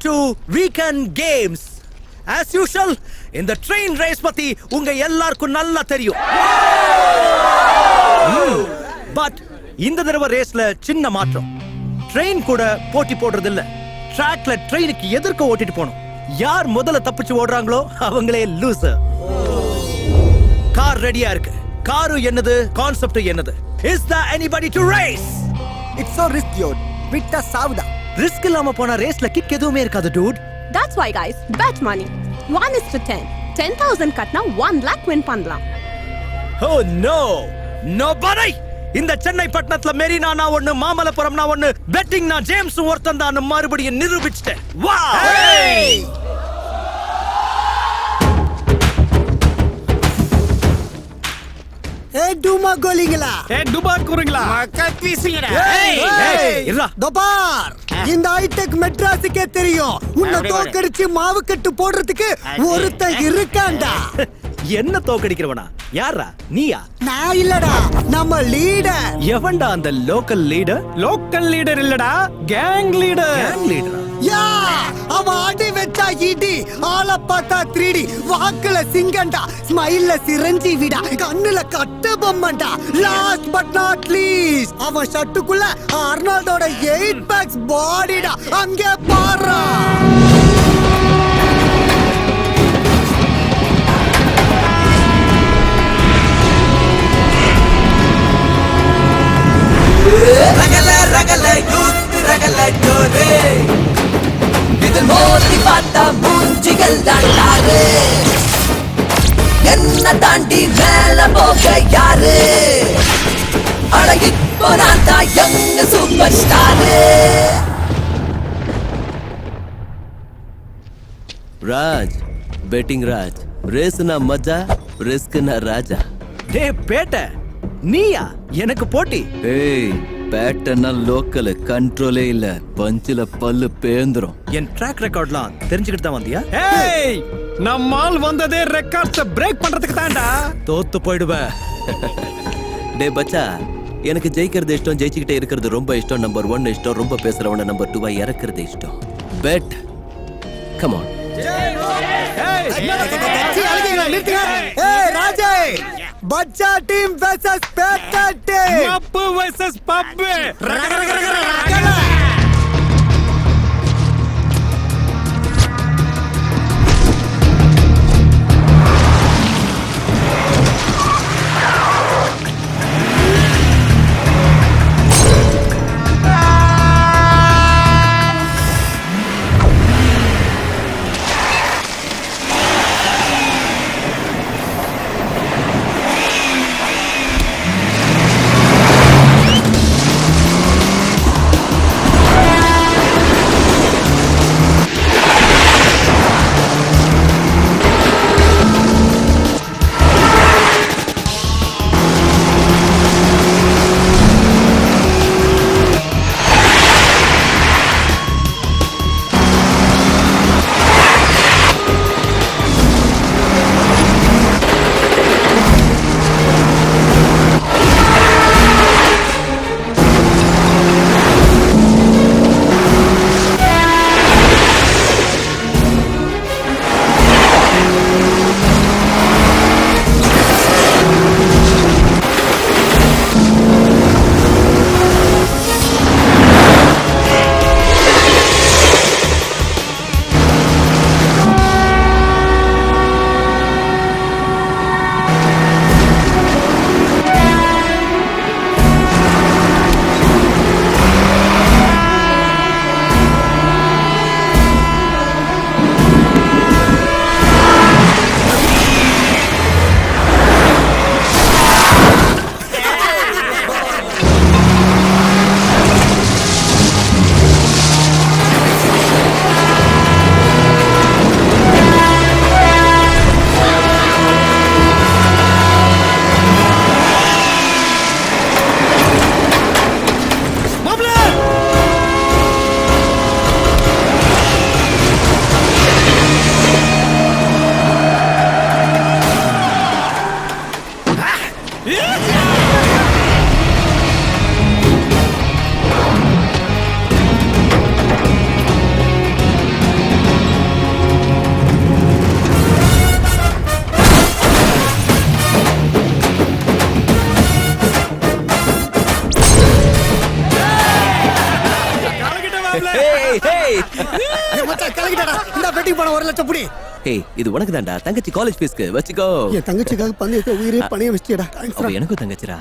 to Weekend Games. As usual, இந்த train race பத்தி உங்க எல்லாருக்கும் நல்லா தெரியும். But இந்த தடவை ரேஸ்ல சின்ன மாற்றம். ட்ரெயின் கூட போட்டி போடுறது இல்ல. ட்ராக்ல ட்ரெயினுக்கு எதிர்க்க ஓட்டிட்டு போணும். யார் முதல்ல தப்பிச்சு ஓடுறாங்களோ அவங்களே லூசர். கார் ரெடியா இருக்கு. காரு என்னது, கான்செப்ட் என்னது? Is there anybody to race? It's so risky. விட்டா சாவுதா. ரிஸ்க் இல்லாம போனா ரேஸ்ல கிக் எதுவுமே இருக்காது dude. That's why guys, bet money. 1:10. 10,000 கட்னா 1 lakh win பண்ணலாம். Oh no. Nobody. இந்த சென்னை பட்டணத்துல மெரினா நான் ஒண்ணு, மாமல்லபுரம் நான் ஒண்ணு, பெட்டிங் நான் ஜேம்ஸ் ஒருத்தன் தான் மறுபடியும் நிரூபிச்சிட்டேன். வாவ்! டூமா கோலிங்களா, டுபா குறீங்களா, மக்கள் பீசிங்கடா. இருடா. தோபார் இந்த ஹைடெக் மெட்ராஸுக்கே தெரியும். உன்னை தோக்கடிச்சு மாவு கட்டு போடுறதுக்கு ஒருத்தன் இருக்காண்டா. என்ன தோக்கடிக்கிறவனா? யாரா? நீயா? நான் இல்லடா, நம்ம லீடர். எவன்டா அந்த லோக்கல் லீடர்? லோக்கல் லீடர் இல்லடா, கேங் லீடர். கேங் லீடரா? யா, அவன் அடி வச்சா இடி, ஆள பார்த்தா 3D, வாக்குல சிங்கண்டா, ஸ்மைல்ல சிரஞ்சி விடா, கண்ணுல கட்ட பொம்மண்டா. லாஸ்ட் பட் நாட் லீஸ்ட், அவன் ஷர்ட்டுக்குள்ள அர்னால்டோட 8 பேக்ஸ் பாடிடா. அங்கே பாரு. ரகல ரகல யூத் ரகல ஜோரே, இது மோதி பார்த்தா மூஞ்சிகள் தாண்டாரு. என்ன தாண்டி மேல போக யாரு? அட இப்போ நான் தான் young super star. Raj, betting Raj. ரேஸ்னா மஜா, ரிஸ்க்னா ராஜா. டேய் பேட்ட, நீயா எனக்கு போட்டி? ஏய், பேட்டர்னா லோக்கல், கண்ட்ரோலே இல்ல. பஞ்சில பல்லு பேந்துரும். என் ட்ராக் ரெக்கார்ட்லாம் தெரிஞ்சுக்கிட்டு தான் வந்தியா? ஏய், நம்மால் வந்ததே ரெக்கார்ட்ஸ் பிரேக் பண்றதுக்கு தான்டா. தோத்து போயிடுவ. டே பச்சா, எனக்கு ஜெயிக்கிறது இஷ்டம், ஜெயிச்சுக்கிட்டே இருக்கிறது ரொம்ப இஷ்டம். நம்பர் 1 இஷ்டம், ரொம்ப பேசுறவன நம்பர் 2 இறக்குறது இஷ்டம். Bed, come on. ராஜே, பச்சா டீம் வெர்சஸ் பேட்டா டீம். பப்பு வெர்சஸ் பப்பு. 1 லட்சம் புடி. ஏய் இது உனக்கு தான்டா தங்கச்சி காலேஜ் ஃபீஸ்க்கு வச்சுக்கோ. என் தங்கச்சிக்காக பந்தயத்தை உயிரே பணைய வச்சிட்டா. அவ எனக்கும் தங்கச்சிடா.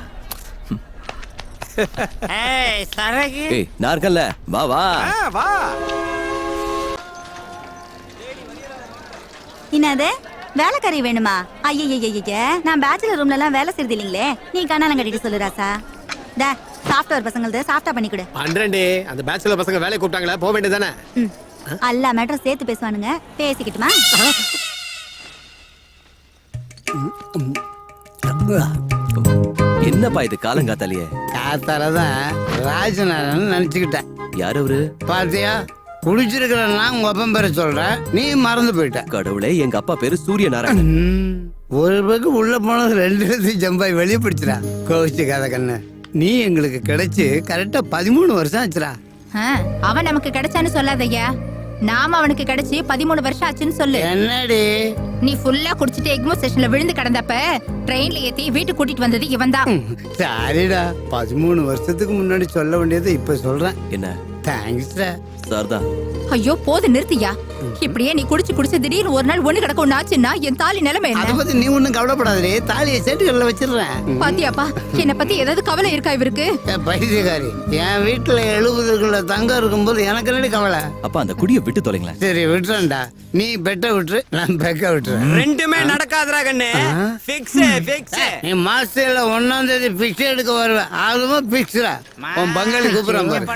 ஏய் சரகு ஏய் நான் இருக்கேன்ல வா வா. வா. என்னது வேலைக்காரி வேணுமா? ஐயய்யய்ய நான் பேச்சுலர் ரூம்ல எல்லாம் வேலை செய்யறது இல்லீங்களே. நீ கண்ணாலம் கட்டிட்டு சொல்லு ராசா. டா சாஃப்ட்வேர் பசங்களது சாஃப்டா பண்ணி கொடு. பண்றேன்டி. அந்த பேச்சுலர் பசங்க வேலை கூப்பிட்டாங்களா போக வேண்டியதானே? எல்லா மேட்டரும் சேர்த்து பேசுவானுங்க. பேசிக்கிட்டுமா? என்னப்பா இது காலங்காத்தாலேயே? காத்தாலதான் ராஜநாதன் நினைச்சுக்கிட்டேன். யார் அவரு? பாத்தியா குடிச்சிருக்கிறன்னா உங்க அப்பன் பேரை சொல்ற, நீ மறந்து போயிட்ட. கடவுளே எங்க அப்பா பேரு சூரிய நாராயணன். ஒரு பக்கம் உள்ள போனது 2 இடத்தையும் ஜம்பாய் வெளியே பிடிச்சிடா. கோவிச்சுக்காத கண்ணு. நீ எங்களுக்கு கிடைச்சு கரெக்டா 13 வருஷம் ஆச்சுடா. அவன் நமக்கு கிடைச்சான்னு சொல்லாதய்யா. நாம அவனுக்கு கிடைச்சு 13 வருஷம் ஆச்சுன்னு சொல்லு. என்னடி நீ ஃபுல்லா குடிச்சிட்டு எக்மோ ஸ்டேஷன்ல விழுந்து கிடந்தப்ப ட்ரெயின்ல ஏத்தி வீட்டுக்கு கூட்டிட்டு வந்தது இவன் தான். சாரிடா, 13 வருஷத்துக்கு முன்னாடி சொல்ல வேண்டியதை இப்ப சொல்றேன். என்ன? தேங்க்ஸ்டா. சார்தான். ஐயோ போது நிறுத்தியா. இப்படியே நீ குடிச்சு திடீர்னு ஒரு நாள் ஒண்ணு கிடக்க ஒண்ணு ஆச்சுன்னா என் தாலி நிலைமை அத என்ன? பத்தி நீ ஒண்ணும் கவலைப்படாதே. தாலியை சேட்டுகள்ல வச்சிடுறேன். பாத்தியாப்பா என்ன பத்தி ஏதாவது கவலை இருக்கா இவருக்கு? பைத்தியக்காரி, என் வீட்டுல 70 தங்கம் இருக்கும்போது எனக்கு என்னடி கவலை? அப்பா அந்த குடியை விட்டு தொலைங்களேன். சரி விட்டுறேன்டா. நீ பெட்ட விட்டுரு, நான் பெக்க விட்டுறேன். ரெண்டுமே நடக்காதடா கண்ணு. Fix fix. நீ மாசத்துல 1ஆம் தேதி பிக்ஸ் எடுக்க வருவேன். அதுவும் பிக்ஸ்டா. உன் பங்காளி கூப்பிடுறான் பாரு.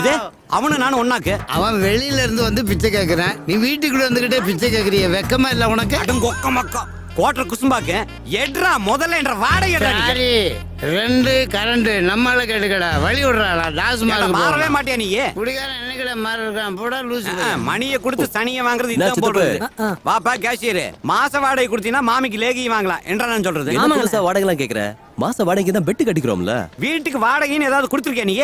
இது அவனு நானும் ஒண்ணாக்கு. அவன் வெளியில இருந்து வந்து பிச்சை கேக்குறான். நீ வீட்டுக்குள்ள வந்துகிட்டே பிச்சை கேக்குறிய. வெக்கமா இல்ல உனக்கு? அடம் கொக்க மக்கா கோட்டர் குசும்பாக்கு எட்ரா முதல்ல என்ற வாடகை சரி 2 கரண்ட் நம்மால கேட்டுக்கடா. வழி விடுறாளா? டாஸ்மார்க் மாறவே மாட்டியா நீ? குடிகாரன் என்னைக்கிட மாறி இருக்கான். போடா லூசு. மணியை கொடுத்து சனியை வாங்குறது என்ன இதான் சித்தப்பு? போடுறது. வாப்பா கேஷியர், மாச வாடகை கொடுத்தீங்கன்னா மாமிக்கு லேகி வாங்கலாம் என்றா நான் சொல்றது. என்ன புதுசா வாடகைலாம் கேக்குற? மாச வாடகைக்கு தான் பெட்டு கட்டிக்கிறோம்ல. வீட்டுக்கு வாடகைன்னு ஏதாவது கொடுத்துருக்கியா நீ?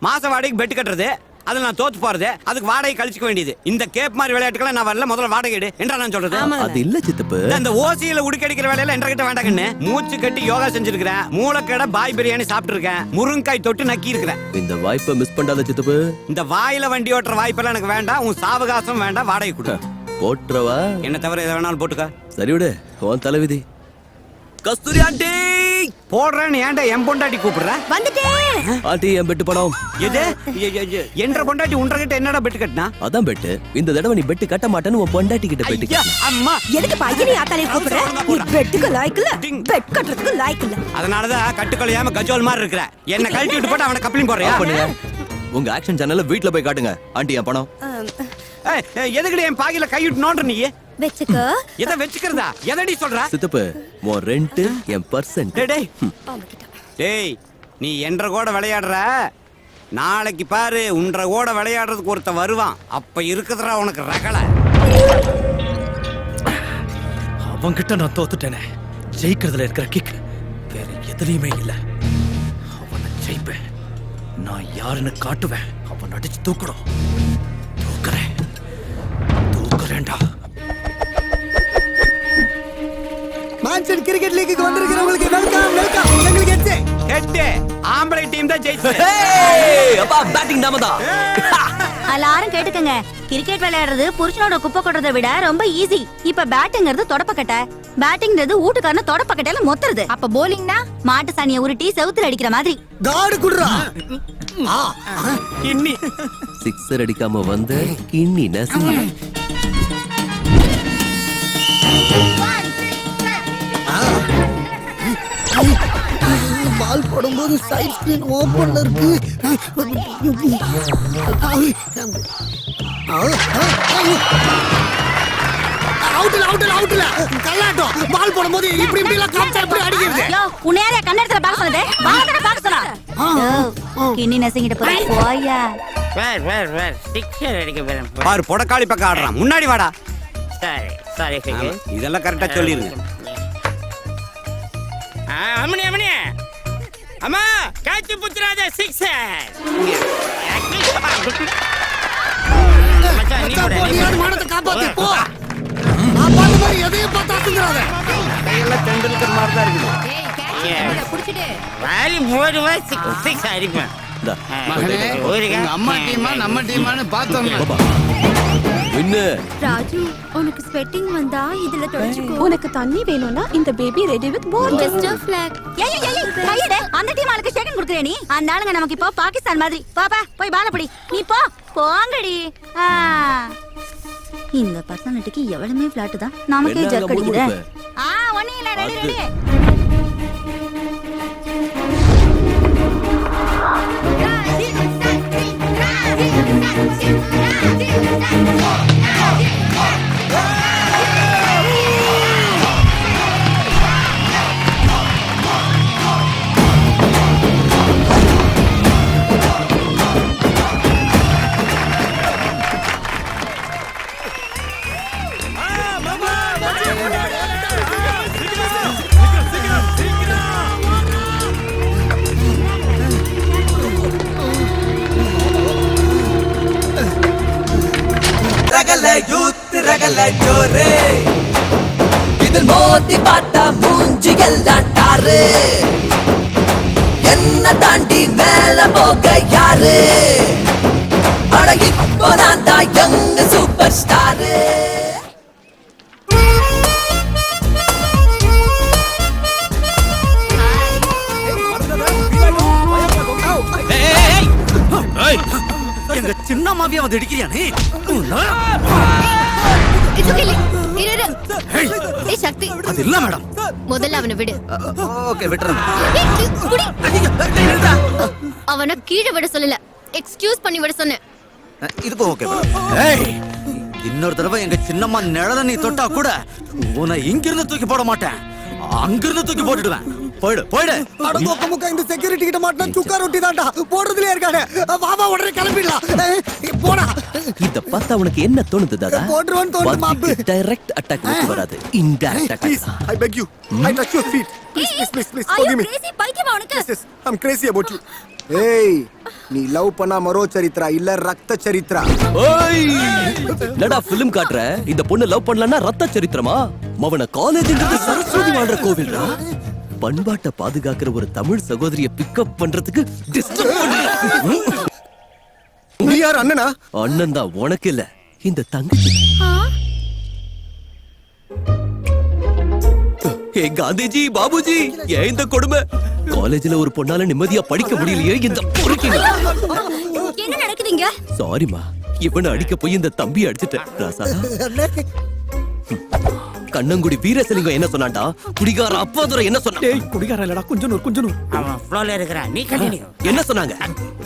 மாச வாடகைக்கு பெட்டு கட்டுறது, அதுல நான் தோத்து போறது, அதுக்கு வாடகை கழிச்சுக்க வேண்டியது. இந்த கேப் மாதிரி விளையாட்டுகளை நான் வரல, முதல்ல வாடகை எடு என்றா நான் சொல்றது. அது இல்ல சித்தப்பு. இந்த ஓசியில உடுக்கடிக்கிற வேலையில என்ற கிட்ட வேண்டாங்கன்னு மூச்சு கட்டி யோகா செஞ்சிருக்கிறேன். மூளைக்கடை பாய் பிரியாணி சாப்பிட்டு இருக்கேன். முருங்காய் தொட்டு நக்கி இருக்கிறேன். இந்த வாய்ப்பை மிஸ் பண்ணாத சித்தப்பு. இந்த வாயில வண்டி ஓட்டுற வாய்ப்பெல்லாம் எனக்கு வேண்டாம். உன் சாவகாசம் வேண்டாம். வாடகை கொடு. போட்டுறவா? என்ன தவிர எதை வேணாலும் போட்டுக்க. சரி விடு, உன் தலைவிதி. கஸ்தூரி ஆண்டி போடுறேன்னு ஏன்டா என் பொண்டாட்டி கூப்பிடுற? வந்துட்டேன். ஆண்டி என் பெட்டு பணம். எது என்ற பொண்டாட்டி உன்ற கிட்ட என்னடா பெட்டு கட்டினா? அதான் பெட்டு. இந்த தடவை நீ பெட்டு கட்ட மாட்டேன்னு உன் பொண்டாட்டி கிட்ட பெட்டு ஐயா, கட்டு. அம்மா எதுக்கு பையனை ஆத்தாலே கூப்பிடுற? நீ பெட்டுக்கு லாய்க்கு இல்ல, பெட் கட்டுறதுக்கு லாய்க்கு இல்ல. அதனாலதான் கட்டுக்கொள்ளையாம கஜோல் மாதிரி இருக்கிற. என்ன கழட்டி விட்டு போட்டு அவனை கப்ளிங் போடுறியா? பண்ணுங்க. உங்க ஆக்ஷன் சேனல்ல வீட்ல போய் காட்டுங்க. ஆண்டி என் பணம். எதுக்கடி என் பாக்கில கையிட்டு நோன்ற நீ? வெச்சுக்கோ. எதை வச்சுக்கிறதா? எதடி சொல்ற? சித்தப்பு உன் ரெண்ட் என் பர்சன்ட். டேய் டேய், நீ என்ற கூட விளையாடுற. நாளைக்கு பாரு உன்ற கூட விளையாடுறதுக்கு ஒருத்த வருவான். அப்ப இருக்குதுடா உனக்கு ரகலை. அவன்கிட்ட நான் தோத்துட்டேனே. ஜெயிக்கிறதுல இருக்கிற கிக் வேற எதுலயுமே இல்ல. அவனை ஜெயிப்பேன். நான் யாருன்னு காட்டுவேன். அவன் அடிச்சு தூக்கணும். தூக்குறேன்டா. மான்சன் கிரிக்கெட் லீக்குக்கு வந்திருக்கிறவங்களுக்கு வெல்கம் வெல்கம். எங்களுக்கு ஹெட் ஆம்பளை டீம் தான் ஜெயிச்சது. ஏய் அப்பா பேட்டிங் நாம தான். எல்லாரும் கேட்டுக்கங்க. கிரிக்கெட் விளையாடுறது புருஷனோட குப்பை கொட்டுறதை விட ரொம்ப ஈஸி. இப்ப பேட்டிங்கிறது தொடப்பக்கட்டை, பேட்டிங்கிறது வீட்டுக்காரன தொடப்பக்கட்டையில மொத்துறது. அப்ப போலிங்னா மாட்டு சாணியை உருட்டி செவுத்துல அடிக்கிற மாதிரி. காடு குடுறா. இன்னி சிக்ஸர் அடிக்காம வந்து கிண்ணி நசி. பால் போடும்போது சைட் ஸ்கிரீன் ஓபன்ல இருக்கு. அவுட்ல கல்லாட்டம். பால் போடும்போது இப்படி இப்படி எல்லாம் காம்சா இப்படி அடிக்குது. யோ உன்னையாரே கண்ணெடுத்துல பாக்க சொன்னதே? பாக்கற பாக்க சொன்னா. கிண்ணி நசிங்கிட்ட போய் போயா. வேர் சிக்ஸர் அடிக்க போறேன். பாரு பொடக்காளி பக்கம் ஆடுறான். முன்னாடி வாடா. சரி ஆமா, இதெல்லாம் கரெக்டா சொல்லிருங்க. அம்மனி அம்மா கேட்ச் புத்ராஜ சிக்ஸர். மானத்தை காப்பாத்து போ. அப்பாக்கு மாதிரி எதையும் பார்த்தாச்சுங்கறாத. கையெல்லாம் டெண்டுல்கர் மாதிரி தான் இருக்குது. ஏய் கேட்ச் புடிச்சிடு. வாரி போடுவா சிக்ஸ் அடிப்பேன். இந்தா. மகனே உங்க அம்மா டீமா நம்ம டீமான்னு பார்த்தோம். என்ன ராஜு உனக்கு ஸ்வெட்டிங் வந்தா இதுல தொடச்சுக்கோ. உனக்கு தண்ணி வேணும்னா இந்த baby ready with ball. Just a flag. ஏய் கையடே அந்த டீம் ஆளுக்கு செகண்ட் குடுக்குறே நீ. அந்த ஆளுங்க நமக்கு இப்போ பாகிஸ்தான் மாதிரி. பாப்பா போய் பால பிடி. நீ போங்கடி. இந்த பர்சனாலிட்டிக்கு எவ்வளவுமே ஃபிளாட் தான். நமக்கே ஜர்க் அடிக்குதே. ஒண்ணே இல்ல ரெடி. ரகல யூத் ரகல ஜோரே இதில் மோதி பார்த்தா மூஞ்சிகள் டாட்டாரு என்ன தாண்டி மேல போக யாரு அட இப்போ நான் தான் யங் சூப்பர் ஸ்டாரு எங்க சின்ன மாவியா வந்து இடிக்கிறியானே? சக்தி அது இல்ல மேடம். முதல்ல அவனை விடு. ஓகே விட்டுறேன். அவனை கீழே விட சொல்லல, எக்ஸ்கியூஸ் பண்ணி விட சொன்னேன். இதுக்கு ஓகே. ஏய் இன்னொரு தடவை எங்க சின்னம்மா நிழல நீ தொட்டா கூட உன்னை இங்கிருந்து தூக்கி போட மாட்டேன், அங்கிருந்து தூக்கி போட்டுடுவேன். போயிடு போயிடு. அட கொக்க முக்க இந்த செக்யூரிட்டி கிட்ட மாட்டா சுக்கா ரொட்டி தான்டா போடுறதுலயே இருக்கானே. வாவா உடனே கிளம்பிடலாம். போடா. இத பார்த்தா உனக்கு என்ன தோணுது தாதா? போடுறவன் தோணுது மாப்பு. டைரக்ட் அட்டாக் வராது, indirect Please, attack. I beg you. I touch your feet. Please, forgive me. பைத்தியமா உனக்கு? Yes, I'm crazy about you. ஏய் நீ லவ் பண்ணா மரோ சரித்ரா இல்ல ரத்த சரித்ரா? ஓய் என்னடா ஃபிலிம் காட்ற? இந்த பொண்ணு லவ் பண்ணலன்னா ரத்த சரித்திரமா? மவன காலேஜ்ங்கிறது சரஸ்வதி வாழ்ற கோவில்டா. பண்பாட்டை பாதுகாக்கிற ஒரு தமிழ் சகோதரிய பிக்கப் பண்றதுக்கு டிஸ்டர்ப் பண்ற. நீ யார் அண்ணனா? அண்ணன் தான், உனக்கு இல்ல இந்த தங்கச்சி. ஏ காந்திஜி பாபுஜி, ஏன் இந்த கொடுமை? காலேஜ்ல ஒரு பொண்ணால நிம்மதியா படிக்க முடியலையே இந்த பொறுக்கிங்க. என்ன நடக்குதுங்க? சாரிமா, இவனை அடிக்க போய் இந்த தம்பி அடிச்சிட்டேன். ராசா கண்ணங்குடி வீரசலிங்கம் என்ன சொன்னான்டா? குடிகார அப்பாதுரை என்ன சொன்னா? டேய் குடிகார இல்லடா, கொஞ்சம் அவன் ஃப்ளோல இருக்கிறான், நீ கண்டினியூ. என்ன சொன்னாங்க?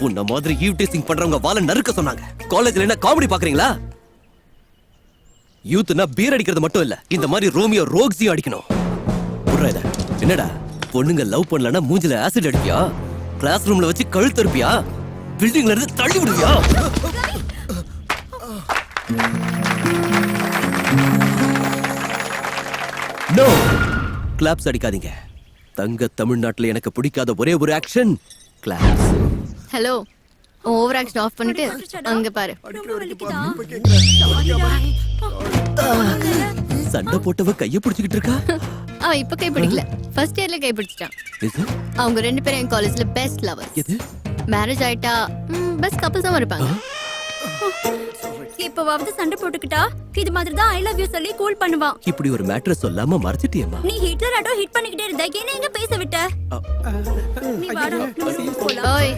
உன்ன மாதிரி ஈவ் டீசிங் பண்றவங்க வாள நறுக்க சொன்னாங்க. காலேஜ்ல என்ன காமெடி பாக்குறீங்களா? யூத்னா பீர் அடிக்கிறது மட்டும் இல்ல, இந்த மாதிரி ரோமியோ ரோக்ஸியும் அடிக்கணும். புரியல? என்னடா பொண்ணுங்க லவ் பண்ணலன்னா மூஞ்சில ஆசிட் அடிப்பியா? கிளாஸ் ரூம்ல வச்சு கழுத்து இருப்பியா? பில்டிங்ல இருந்து தள்ளி விடுவியா? நோ கிளாப்ஸ் அடிக்காதீங்க. தங்க தமிழ்நாட்டுல எனக்கு பிடிக்காத ஒரே ஒரு action claps. Hello, over action off பண்ணிட்டு அங்க பாரு. சண்டை போட்டவ கைய பிடிச்சிட்டு இருக்கா. அவன் இப்ப கை பிடிக்கல, ஃபர்ஸ்ட் இயர்ல கை பிடிச்சிட்டான். இது அவங்க ரெண்டு பேரும் என் காலேஜ்ல பெஸ்ட் லவர்ஸ். எது? மேரேஜ் ஆயிட்டா பெஸ்ட் கப்பிள்ஸா இருப்பாங்க. இப்பவாவது சண்டை போட்டுக்கிட்டா இது மாதிரி தான் ஐ லவ் யூ சொல்லி கூல் பண்ணுவான். இப்படி ஒரு மேட்டரை சொல்லாம மறைச்சிட்டியம்மா. நீ ஹிட்லர் ஆட்டோ ஹிட் பண்ணிக்கிட்டே இருந்த, என்ன எங்க பேச விட்ட? நீ வாடா, நம்ம போலாம். ஓய்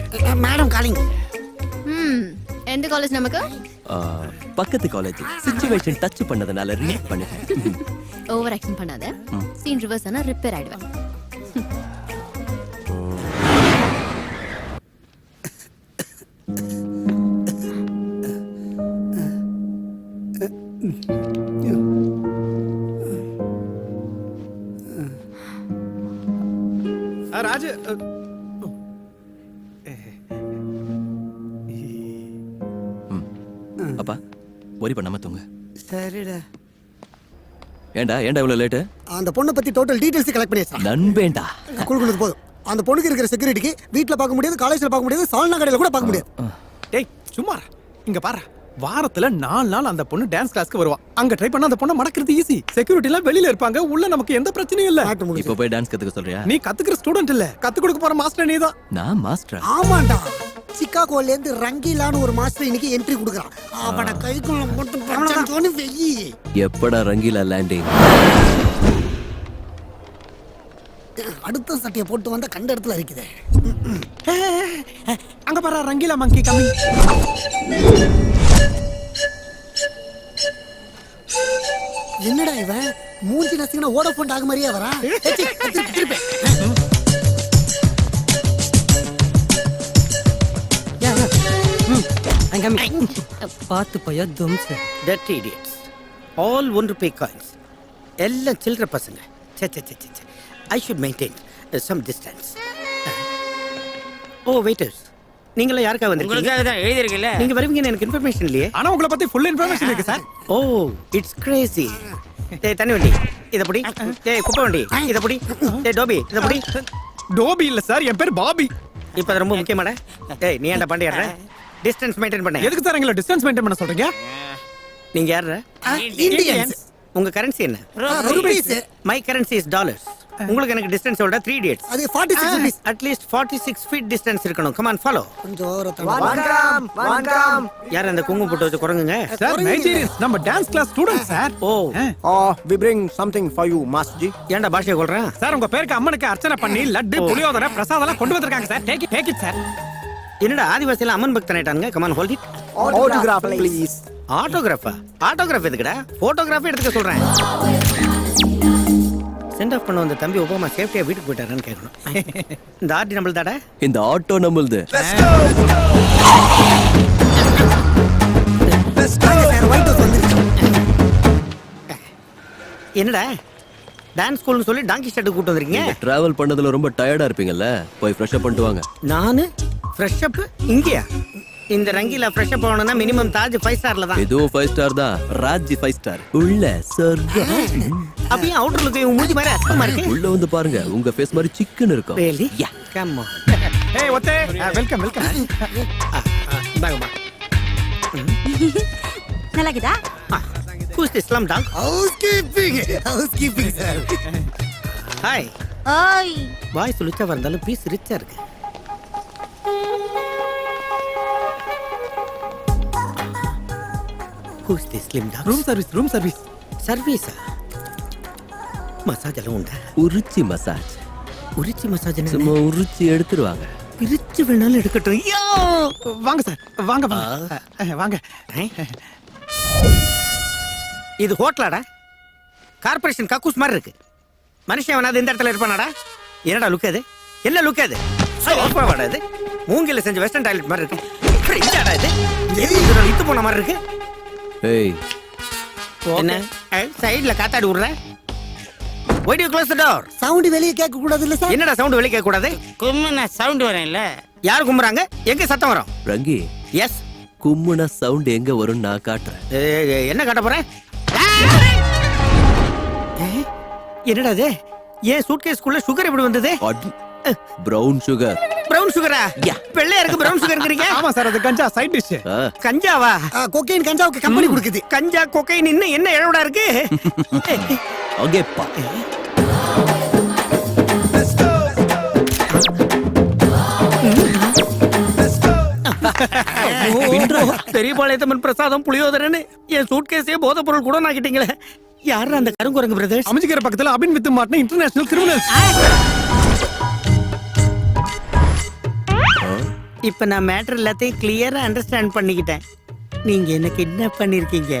மேடம் காலிங். எந்த காலேஜ் நமக்கு? பக்கத்து காலேஜ். சிச்சுவேஷன் டச் பண்ணதனால ரியாக்ட் பண்ணிட்டேன். ஓவர் ஆக்ஷன் பண்ணாத. சீன் ரிவர்ஸ் ஆனா ரிப்பேர் ஆயிடுவேன். ராஜு அப்பா worry பண்ணாம தூங்க. சரிடா. ஏண்டா இவ்வளவு லேட்? அந்த பொண்ணை பத்தி டோட்டல் டீடைல்ஸ் கலெக்ட் பண்ணியாச்சு. நண்பேண்டா. குழுகுனது போதும். அந்த பொண்ணுக்கு இருக்கிற செக்யூரிட்டிக்கு வீட்ல பார்க்க முடியாது, காலேஜ்ல பார்க்க முடியாது, சால்னா கடையில கூட பார்க்க முடியாது. டேய் சும்மா இங்க பாரு. வாரத்துல 4 நாள் அந்த பொண்ணு டான்ஸ் கிளாஸ்க்கு வருவா. அங்க ட்ரை பண்ணா அந்த பொண்ணை மடக்கிறது ஈஸி. செக்யூரிட்டி எல்லாம் வெளியில இருப்பாங்க, உள்ள நமக்கு எந்த பிரச்சனையும் இல்ல. இப்ப போய் டான்ஸ் கத்துக்க சொல்றியா? நீ கத்துக்கிற ஸ்டூடண்ட் இல்ல, கத்து கொடுக்க போற மாஸ்டர் நீதான். நான் மாஸ்டர். ஆமாண்டா. சிக்காகோல இருந்து ரங்கீலான்னு ஒரு மாஸ்டர் இன்னைக்கு என்ட்ரி கொடுக்குறான். அவன கைக்குள்ள மட்டும் பச்சோன்னு வெயி. எப்படா ரங்கீலா லேண்டிங்? அடுத்த சட்டையை போட்டு வந்தா கண்ட இடத்துல இருக்குது. அங்க பாரு ரங்கீலா மங்கி கமிங். என்னடா இவன் மூஞ்சி நசிக்கின ஓடோஃபோன் டாக் மாதிரியே வரா. திருப்பி பார்த்து பையா தும்ஸ். That idiots. All 1 rupee coins. எல்லாம் சில்லற பசங்க. சே சே சே சே. I should maintain some distance. Oh waiters. நீங்கள யாருக்கா வந்திருக்கீங்க? உங்களுக்காக தான் எழுதி இருக்குல்ல. நீங்க வருவீங்கன்னு எனக்கு இன்ஃபர்மேஷன் இல்லையே. ஆனா உங்களை பத்தி ஃபுல் இன்ஃபர்மேஷன் இருக்கு சார். Oh, it's crazy. டேய் தண்ணி வண்டி இத புடி. டேய் குப்பை வண்டி இத புடி. டேய் டோபி இத புடி. டோபி இல்ல சார், என் பேர் பாபி. இப்போ அது ரொம்ப முக்கியமாடா. டேய் நீ ஏன்டா பண்டையற? டிஸ்டன்ஸ் மெயின்டைன் பண்ணு. எதுக்கு சார் எங்களை டிஸ்டன்ஸ் மெயின்டைன் பண்ண சொல்றீங்க? நீங்க யாரா? இந்தியன்ஸ். உங்க கரன்சி என்ன? Rupees. My currency is dollars. உங்களுக்கு எனக்கு டிஸ்டன்ஸ் சொல்ற 3 dates. அது 46 rupees. அட்லீஸ்ட் 46 feet டிஸ்டன்ஸ் இருக்கணும். Come on follow. கொஞ்சம் ஓரத்துல யார் அந்த குங்குமம் போட்டு வச்சு குரங்குங்க? சார் நைஜீரியன்ஸ், நம்ம dance class student sir. Oh we bring something for you master ji. ஏன்டா பாஷையை கொள்றேன்? சார் உங்க பேருக்கு அம்மனுக்கு அர்ச்சனை பண்ணி லட்டு புளியோதரை பிரசாதம் கொண்டு வந்திருக்காங்க சார். Take it sir. என்னடா ஆதிவாசியில அம்மன் பக்தன் ஆயிட்டானுங்க. Come on hold it. Autograph please. ஆட்டோகிராஃபா? ஆட்டோகிராஃப் எதுக்குடா? போட்டோகிராஃபி எடுத்துக்க சொல்றேன். சென்ட் ஆஃப் பண்ண வந்த தம்பி ஒபாமா சேஃப்டியா வீட்டுக்கு போயிட்டாரான்னு கேட்கணும். இந்த ஆர்டி நம்மள தாடா? இந்த ஆட்டோ நம்மளுது. என்னடா டான்ஸ் ஸ்கூல்னு சொல்லி டாங்கி ஸ்டார்ட் கூட்டு வந்திருக்கீங்க? டிராவல் பண்ணதுல ரொம்ப டயர்டா இருப்பீங்கல்ல, போய் ஃப்ரெஷ் அப் பண்ணிட்டு வாங்க. நானு ஃப்ரெஷ் அப் இங்கயா? இந்த ரங்கீலா ஃப்ரெஷ் அப் ஆகணும்னா மினிமம் தாஜ் 5 ஸ்டார்ல தான். இதுவும் 5 ஸ்டார் தான். ராஜ் 5 ஸ்டார். உள்ள சொர்க்கம். அப்படியே அவுட்டர் லுக் இவன் மூஞ்சி மாதிரி அசமா இருக்கு. உள்ள வந்து பாருங்க, உங்க ஃபேஸ் மாதிரி சிக்கன் இருக்கும். really come on. ஏய் ஒத்தே, வெல்கம் வெல்கம். பாகமா நல்லாக்குதா? who's this slum dog? Housekeeping sir. Hi. ஓய் வாய் சுளிச்சா வந்தாலும் பீஸ் ரிச்சா இருக்கு. who's this slim dog? Room service. சர்வீஸா? மசாஜ் எல்லாம் உண்டா? உரிச்சி மசாஜ். உரிச்சி மசாஜ் என்ன? சும்மா உரிச்சி எடுத்துருவாங்க. பிரிச்சு வேணாலும் எடுக்கட்டும். ஐயோ! வாங்க சார், வாங்க வாங்க வாங்க. இது ஹோட்டலாடா? கார்ப்பரேஷன் கக்கூஸ் மாதிரி இருக்கு. மனுஷன் வேணாது இந்த இடத்துல இருப்பானாடா? என்னடா லுக் அது? என்ன லுக் அது? சோஃபாவாடா இது? மூங்கில செஞ்ச வெஸ்டர்ன் டாய்லெட் மாதிரி இருக்கு. ஃப்ரிட்ஜாடா இது? எதுக்கு இத்து போன மாதிரி இருக்கு? ஏய், என்ன சைடுல காத்தாடி விடுற? Why do you close the door? Sound வெளிய கேட்க கூடாது இல்ல சார்? என்னடா சவுண்ட் வெளிய கேட்க கூடாது? கும்முன சவுண்ட் வரேன்ல. யார் கும்புறாங்க? எங்க சத்தம் வரும்? ரங்கி, எஸ். கும்முனா சவுண்ட் எங்க வரும் நான் காட்டுறேன். என்ன காட்ட போறேன்? என்னடா இது? ஏன் சூட்கேஸ்க்குள்ள சுகர் எப்படி வந்தது? Brown sugar. பிரவுன் சுகரா? வெள்ளையா இருக்கு பிரவுன் சுகர்ங்கறீங்க? ஆமா சார், அது கஞ்சா சைடு டிஷ். கஞ்சாவா? கொக்கைன் கஞ்சாவுக்கு கம்பெனி கொடுக்குது. கஞ்சா கொக்கைன் இன்னும் என்ன இழவடா இருக்கு? அங்கே பா. பெரியபாளையத்தம்மன் பிரசாதம் புளியோதரன்னு என் சூட்கேஸே போதைப் பொருள் கூட நாக்கிட்டீங்களே. யாரு அந்த கருங்குரங்கு பிரதர்ஸ்? அமைஞ்சிக்கிற பக்கத்துல அபின் வித்து மாட்டின இன்டர்நேஷனல் கிரிமினல்ஸ். இப்ப நான் மேட்டர் எல்லாத்தையும் கிளியரா அண்டர்ஸ்டாண்ட் பண்ணிக்கிட்டேன். நீங்க என்ன கிட்னாப் பண்ணிருக்கீங்க.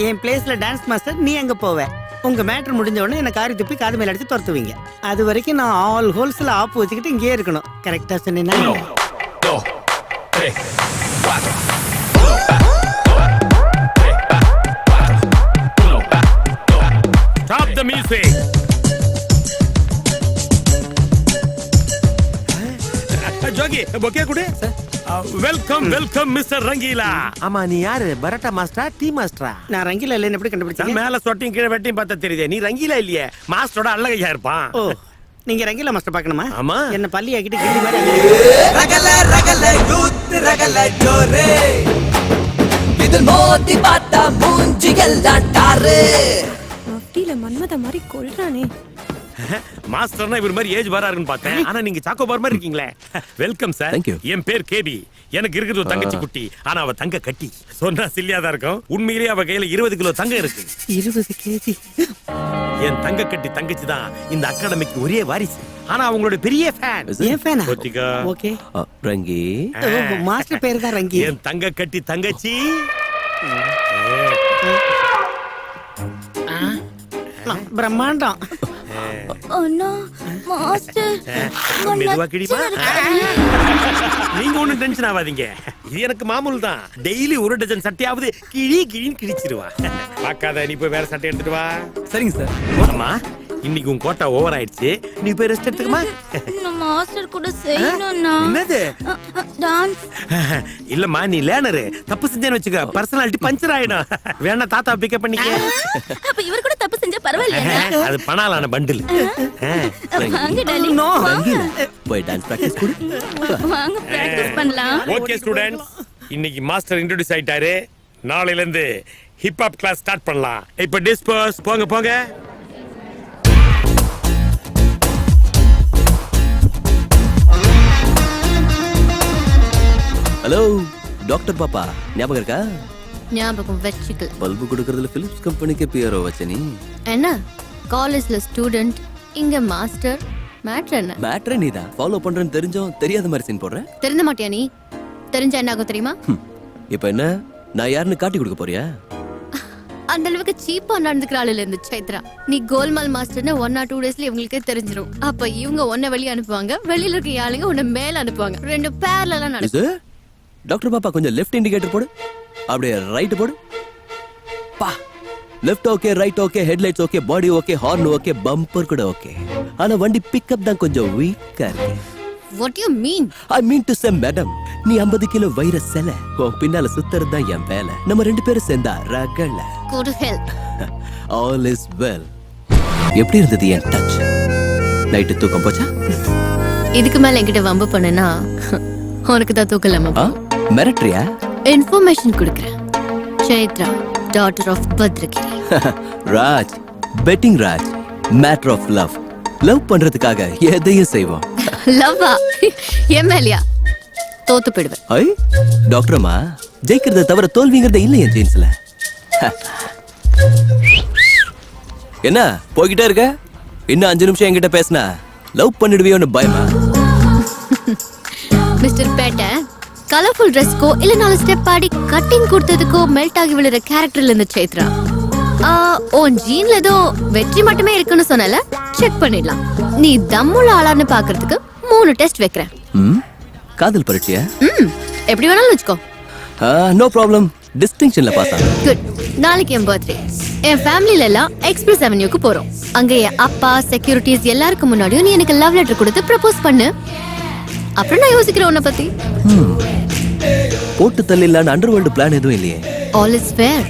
என் பிளேஸ்ல டான்ஸ் மாஸ்டர் நீ அங்க போவ. உங்க மேட்டர் முடிஞ்ச உடனே என்ன காரி துப்பி காது மேல அடிச்சு துரத்துவீங்க. அது வரைக்கும் நான் ஆல் ஹோல்ஸ்ல ஆப்பு வச்சுக்கிட்டு இங்கே இருக்கணும். கரெக்டா சொன்னீங்கன்னா? Stop the music. ஜோகி ஓகே குடு. Welcome mister Rangeela. ஆமா, நீ யாரு? பரட்டா மாஸ்டரா டீ மாஸ்டரா? நான் ரங்கீலா இல்லைன்னு எப்படி கண்டுபிடிச்சீங்க? மேல சொட்டியும் கீழே வெட்டியும் பார்த்தா தெரியுதே. நீ ரங்கீலா இல்லையே, மாஸ்டரோட அல்லகையா இருப்பான். ஓ, நீங்க ரங்கீலா மாஸ்டர் பார்க்கணுமா? ஆமா. என்ன பள்ளி ஆக்கிட்டு கிளி மாதிரி ரகல ரகல யூத் ரகல ஜோரே இது மோதி பாத்தா மூஞ்சி எல்லாம் டாரு. அப்படில மன்மத மாதிரி கொல்றானே. மாஸ்டர்னா இவர் மாதிரி ஏஜ் பாரா இருக்குன்னு பார்த்தேன். ஆனா நீங்க சாக்கோ பார் மாதிரி இருக்கீங்களே. Welcome sir. Thank you. என் பேர் கேபி. எனக்கு இருக்கிறது ஒரு தங்கச்சி குட்டி. ஆனா அவ தங்க கட்டி. சொன்னா சில்லியா தான் இருக்கும். உண்மையிலேயே அவ கையில 20 கிலோ தங்கம் இருக்கு. 20 கேஜி. என் தங்க கட்டி தங்கச்சி தான் இந்த அகாடமிக்கு ஒரே வாரிசு. ஆனா அவங்களோட பெரிய ஃபேன். ஏன் ஃபேனா? கோத்திகா. ஓகே. ரங்கி மாஸ்டர் பேர் தான் ரங்கி. என் தங்க கட்டி தங்கச்சி. பிரம்மாண்டம். அண்ணா மாஸ்டர் மெதுவா கிடிமா. நீங்க ஒண்ணும் டென்ஷன் ஆகாதீங்க. இது எனக்கு மாமூல் தான். டெய்லி ஒரு டஜன் சட்டையாவது கிழின்னு கிழிச்சிருவா. பார்க்காத, நீ போய் வேற சட்டை எடுத்துட்டு வா. சரிங்க சார். அம்மா, இன்னைக்கு உன் கோட்டா ஓவர் ஆயிடுச்சு. நீ போய் ரெஸ்ட் எடுத்துக்கமா. நான் மாஸ்டர் கூட செய்யணும்னா. என்னது? டான்ஸ். இல்லம்மா, நீ லேர்னர். தப்பு செஞ்சேன்னு வச்சுக்க, பர்சனாலிட்டி பஞ்சர் ஆயிடும். வேணா தாத்தா பிக்கப் பண்ணிக்க. அப்ப இவர் கூட தப்பு செஞ்சா பரவாயில்லையா? அது பணாலான பண்டில். வாங்க டார்லிங். ரங்கி போய் டான்ஸ் பிராக்டிஸ் கொடு. வாங்க பிராக்டீஸ் பண்ணலாம். ஓகே ஸ்டூடண்ட்ஸ், இன்னைக்கு மாஸ்டர் இன்ட்ரோடியூஸ் ஆயிட்டாரு. நாளையில இருந்து ஹிப் ஹாப் கிளாஸ் ஸ்டார்ட் பண்ணலாம். இப்ப டிஸ்பர்ஸ். போங்க போங்க. ஹலோ டாக்டர் பாப்பா, ஞாபகம் இருக்கா? ஞாபகம் வச்சுக்கல. பல்பு கொடுக்கறதுல பிலிப்ஸ் கம்பெனிக்கு பிஆர்ஓ வச்ச நீ. என்ன காலேஜ்ல ஸ்டூடெண்ட், இங்க மாஸ்டர். மேட்ரு என்ன? மேட்ரே நீதான் ஃபாலோ பண்றேன்னு தெரிஞ்சும் தெரியாத மாதிரி சீன் போடுற. தெரிஞ்ச மாட்டியா நீ? தெரிஞ்சா என்ன ஆகும் தெரியுமா? இப்போ என்ன, நான் யாருன்னு காட்டி கொடுக்க போறியா? அந்த அளவுக்கு சீப்பா நடந்துக்கிற ஆளுல இருந்து சைத்ரா. நீ கோல்மால் மாஸ்டர்னு 1 or 2 daysல இவங்களுக்கே தெரிஞ்சிரும். அப்ப இவங்க உன்னை வெளிய அனுப்புவாங்க, வெளியில இருக்க ஆளுங்க உன்னை மேல அனுப்புவாங்க. ரெண்டு பேர்ல நடக்கும். டாக்டர் பாப்பா கொஞ்சம் லெஃப்ட் இண்டிகேட்டர் போடு, அப்படியே ரைட் போடு. பா, left okay, right okay, headlights okay, பாடி ஓகே, ஹார்ன் ஓகே, பம்பர் கூட ஓகே. ஆனா வண்டி பிக்கப் தான் கொஞ்சம் வீக்கா இருக்கு. What do you mean? I mean to say madam, நீ 50 கிலோ வைர செல, உன் பின்னால சுத்துறது தான் என் வேலை. நம்ம 2 பேரும் சேர்ந்தா ரகல. Go to hell. All is well. எப்படி இருந்தது என் டச்? நைட்டு தூக்கம் போச்சா? இதுக்கு மேல என்கிட்ட வம்பு பண்ணனா உனக்கு தான் தூக்கலாமா? மிரட்ரியா? இன்ஃபர்மேஷன் கொடுக்குறேன். Chaitra, daughter of Bhadragiri. Raj, betting Raj, matter of love. Love பண்றதுக்காக எதையும் செய்வோம். லவ்வா? என் மேலையா? தோத்து போயிடுவேன். ஐ, டாக்டரம்மா, ஜெயிக்கிறத தவிர தோல்விங்கிறத இல்லை என் ஜீன்ஸ்ல. என்ன போய்கிட்டே இருக்க? இன்னும் 5 நிமிஷம் என்கிட்ட பேசினா லவ் பண்ணிடுவியோன்னு பயமா? மிஸ்டர் பேட்ட, கலர்ஃபுல் ட்ரெஸ்க்கோ இல்ல 4 ஸ்டெப் ஆடி கட்டிங் கொடுத்ததுக்கோ மெல்ட் ஆகி விழுற கேரக்டர்ல இருந்து சைத்ரா. உன் ஜீன்ல ஏதோ வெற்றி மட்டுமே இருக்குன்னு சொன்னல, செக் பண்ணிடலாம். நீ தம்முள்ள ஆளான்னு பாக்குறதுக்கு 3 டெஸ்ட் வைக்கிறேன். காதல் பரீட்சையா? எப்படி வேணாலும் வச்சுக்கோ. நோ ப்ராப்ளம், டிஸ்டிங்ஷன்ல பாஸ் ஆகும். குட். நாளைக்கு என் பர்த்டே. என் ஃபேமிலில எல்லாம் எக்ஸ்பிரஸ் அவென்யூக்கு போறோம். அங்க என் அப்பா, செக்யூரிட்டிஸ் எல்லாருக்கும் முன்னாடியும் நீ எனக்கு லவ் லெட்டர் கொடுத்து ப்ரப்போஸ் பண்ணு. அப்புறம் நான் யோசிக்கிறேன் உன்னை பத்தி. போட்டு தள்ளிடலான்னு அண்டர்வேர்ல்டு பிளான் எதுவும் இல்லையே. All is fair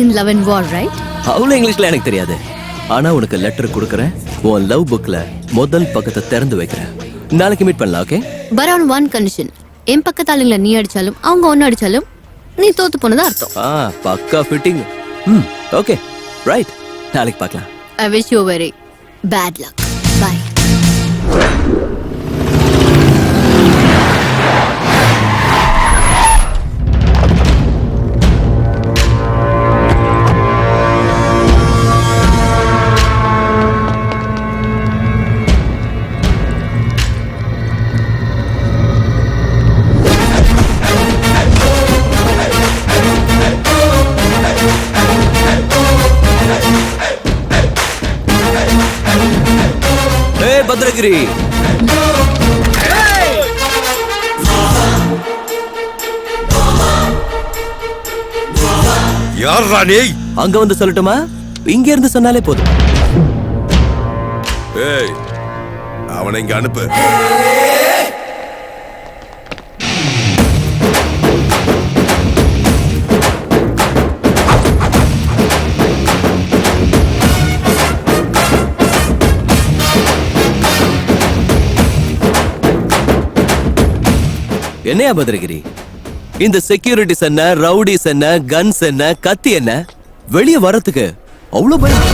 in love and war, right? அவ்வளவு இங்கிலீஷ்ல எனக்கு தெரியாது. ஆனா உனக்கு லெட்டர் கொடுக்கறேன். உன் லவ் புக்ல முதல் பக்கத்தை திறந்து வைக்கிறேன். நாளைக்கு மீட் பண்ணலாம், okay? But on one condition. என் பக்கத்து ஆளுங்களை நீ அடிச்சாலும் அவங்க ஒன்னு அடிச்சாலும் நீ தோத்து போனதா அர்த்தம். பக்கா ஃபிட்டிங். Okay, right. நாளைக்கு பார்க்கலாம். I wish you very bad luck. Bye. Bhadragiri, யார் ராணி? அங்க வந்து சொல்லட்டுமா? இங்க இருந்து சொன்னாலே போதும். ஏய், அவனை இங்க அனுப்பு. என்னையா பத்ரகிரி, இந்த செக்யூரிட்டிஸ் என்ன, ரவுடிஸ் என்ன, கன்ஸ் என்ன, கத்தி என்ன, வெளியே வரதுக்கு அவ்வளவு பயம்?